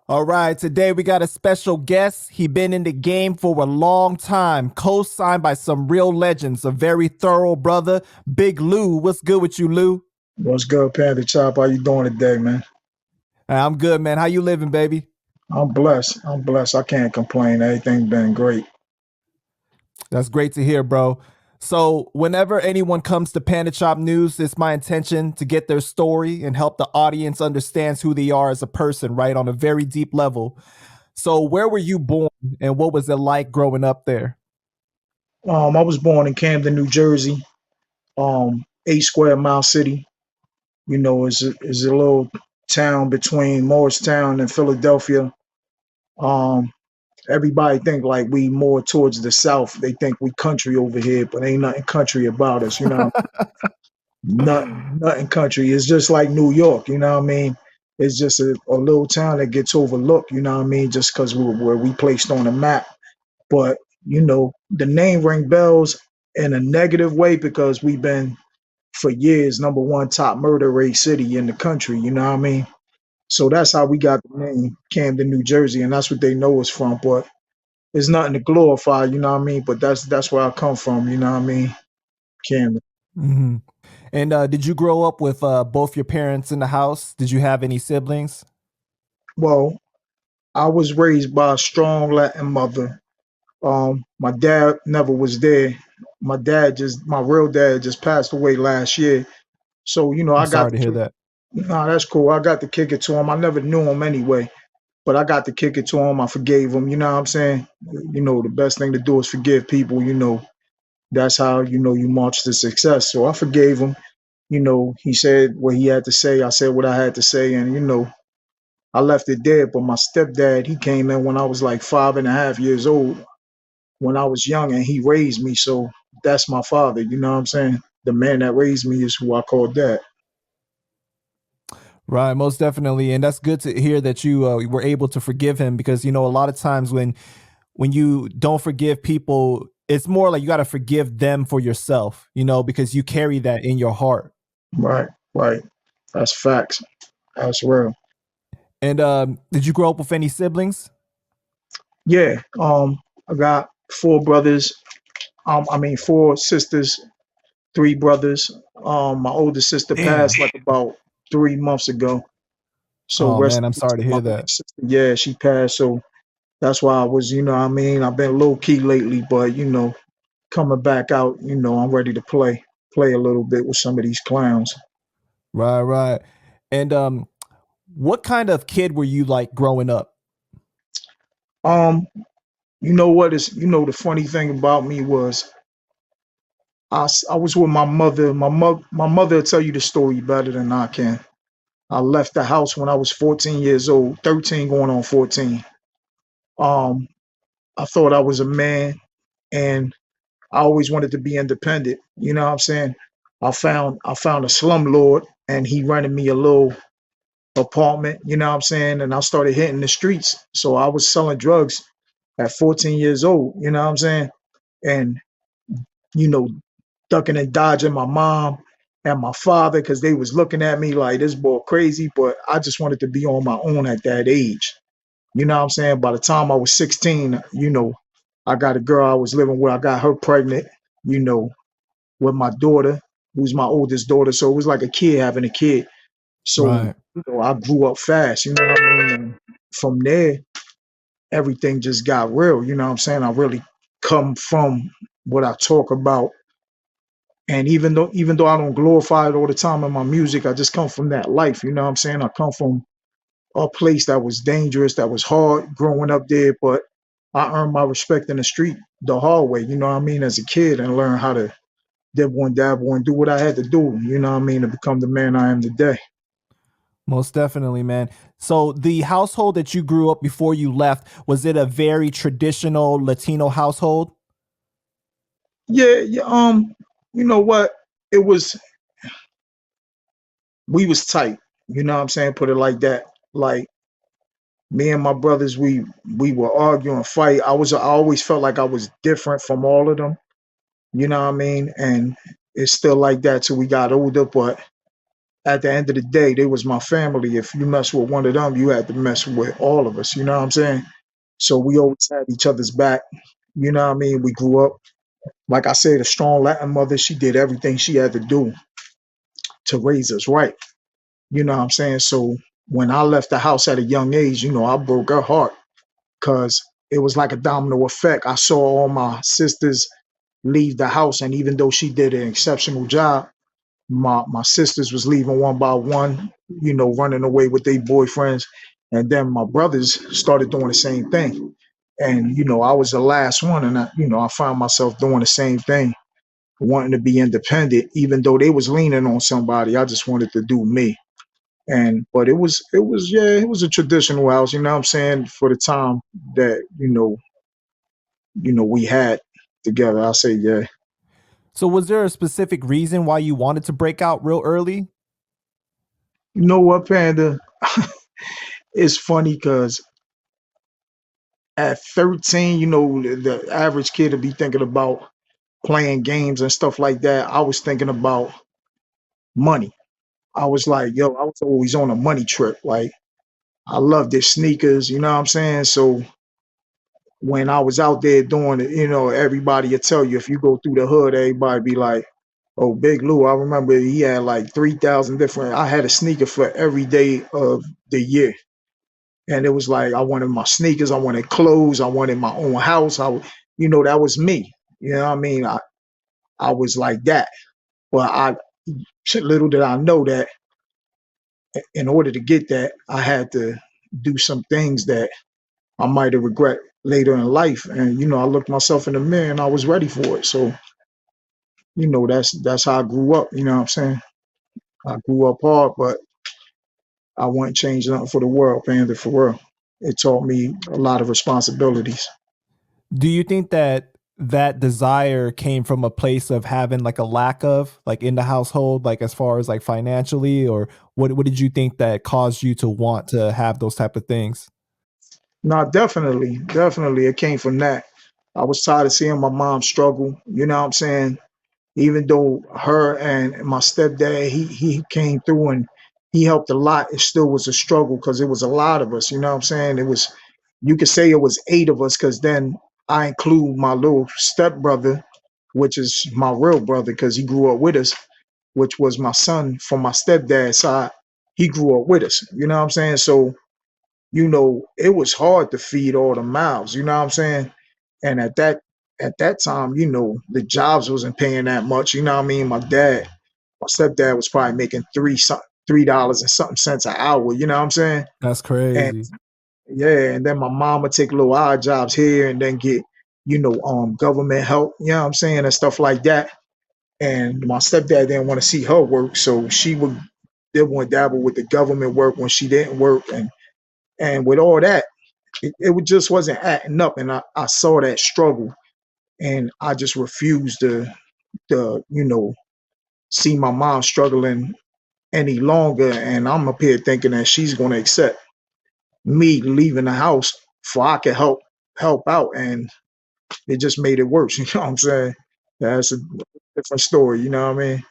All right, today we got a special guest. He been in the game for a long time, co-signed by some real legends, a very thorough brother, Big Lou. What's good with you, Lou? What's good, Panda Chop? How you doing today, man? I'm good, man. How you living, baby? I'm blessed. I'm blessed. I can't complain. Everything's been great. That's great to hear, bro. So whenever anyone comes to Panda Chop News, it's my intention to get their story and help the audience understands who they are as a person, right, on a very deep level. So where were you born and what was it like growing up there? I was born in Camden, New Jersey, 8 square mile city. Is a little town between Morristown and Philadelphia. Um, Everybody think like we more towards the south. They think we country over here, but ain't nothing country about us. Nothing country. It's just like New York. You know what I mean? It's just a little town that gets overlooked. You know what I mean? Just because where we placed on the map. But the name ring bells in a negative way because we've been for years number one top murder rate city in the country. You know what I mean? So that's how we got the name Camden, New Jersey, and that's what they know us from. But it's nothing to glorify. You know what I mean? But that's where I come from. You know what I mean? Camden. Mm-hmm. And did you grow up with both your parents in the house? Did you have any siblings? Well, I was raised by a strong Latin mother. My dad never was there. My real dad just passed away last year. So, I'm I got sorry to to hear kick. that. Nah, that's cool. I got to kick it to him. I never knew him anyway, but I got to kick it to him. I forgave him. You know what I'm saying? The best thing to do is forgive people. That's how, you march to success. So I forgave him. He said what he had to say. I said what I had to say. And, I left it there. But my stepdad, he came in when I was like 5.5 years old, when I was young, and he raised me. So that's my father. You know what I'm saying? The man that raised me is who I call dad. Right, most definitely, and that's good to hear that you were able to forgive him because a lot of times when you don't forgive people, it's more like you got to forgive them for yourself, because you carry that in your heart. Right, right. That's facts. That's real. And did you grow up with any siblings? Yeah. I got four brothers. Four sisters, three brothers. My older sister Damn. passed like about 3 months ago. So Oh rest man, I'm in peace sorry to to my hear big that. sister. Yeah, she passed. So that's why I was, I've been low key lately, but coming back out, I'm ready to play a little bit with some of these clowns. Right, right. And what kind of kid were you like growing up? Um, you know what is, the funny thing about me was I was with my mother. My mother will tell you the story better than I can. I left the house when I was 14 years old, 13 going on 14. Um, I thought I was a man, and I always wanted to be independent. You know what I'm saying? I found a slumlord, and he rented me a little apartment. You know what I'm saying? And I started hitting the streets. So I was selling drugs at 14 years old. You know what I'm saying? And you know, ducking and dodging my mom and my father because they was looking at me like this boy crazy. But I just wanted to be on my own at that age. You know what I'm saying? By the time I was 16, I got a girl I was living with. I got her pregnant, you know, with my daughter, who's my oldest daughter. So it was like a kid having a kid. So, Right. I grew up fast, you know what I mean? And from there, everything just got real, you know what I'm saying? I really come from what I talk about. And even though I don't glorify it all the time in my music, I just come from that life, you know what I'm saying? I come from a place that was dangerous, that was hard growing up there, but I earned my respect in the street the hard way, you know what I mean, as a kid, and learn how to dibble and dabble and do what I had to do, you know what I mean, to become the man I am today. Most definitely, man. So the household that you grew up before you left, was it a very traditional Latino household? Yeah, yeah, you know what? It was We was tight, you know what I'm saying? Put it like that. Like me and my brothers, we were arguing, fight. I always felt like I was different from all of them, you know what I mean? And it's still like that till we got older, but at the end of the day, they was my family. If you mess with one of them, you had to mess with all of us. You know what I'm saying? So we always had each other's back. You know what I mean? We grew up, like I said, a strong Latin mother. She did everything she had to do to raise us right. You know what I'm saying? So when I left the house at a young age, I broke her heart because it was like a domino effect. I saw all my sisters leave the house, and even though she did an exceptional job, my sisters was leaving one by one, running away with their boyfriends, and then my brothers started doing the same thing. And I was the last one, and I found myself doing the same thing, wanting to be independent, even though they was leaning on somebody. I just wanted to do me. And but it was yeah, it was a traditional house, you know what I'm saying, for the time that we had together. I say yeah. So was there a specific reason why you wanted to break out real early? You know what, Panda? It's funny because at 13, the average kid would be thinking about playing games and stuff like that. I was thinking about money. I was like, yo, I was always on a money trip. Like, I loved their sneakers, you know what I'm saying? So when I was out there doing it, everybody would tell you, if you go through the hood, everybody be like, oh, Big Lou. I remember he had like 3,000 different. I had a sneaker for every day of the year. And it was like, I wanted my sneakers, I wanted clothes, I wanted my own house. That was me. You know what I mean? I was like that. But little did I know that in order to get that, I had to do some things that I might have regret later in life. And I looked myself in the mirror and I was ready for it. So that's how I grew up. You know what I'm saying? I grew up hard, but I wouldn't change nothing for the world, Panda, for real. It taught me a lot of responsibilities. Do you think that that desire came from a place of having like a lack of like in the household, like as far as like financially, or what did you think that caused you to want to have those type of things? No, definitely, definitely, it came from that. I was tired of seeing my mom struggle. You know what I'm saying? Even though her and my stepdad, he came through and he helped a lot, it still was a struggle because it was a lot of us. You know what I'm saying? It was, you could say it was 8 of us because then I include my little stepbrother, which is my real brother because he grew up with us, which was my son from my stepdad's side. He grew up with us. You know what I'm saying? So it was hard to feed all the mouths, you know what I'm saying? And at that time, the jobs wasn't paying that much. You know what I mean? My stepdad was probably making $3 and something cents an hour, you know what I'm saying? That's And crazy. yeah, and then my mom would take little odd jobs here and then get, government help, you know what I'm saying, and stuff like that. And my stepdad didn't want to see her work, so she would dibble and dabble with the government work when she didn't work, and with all that, it just wasn't adding up, and I saw that struggle, and I just refused to see my mom struggling any longer, and I'm up here thinking that she's going to accept me leaving the house so I could help out, and it just made it worse. You know what I'm saying? That's a different story. You know what I mean?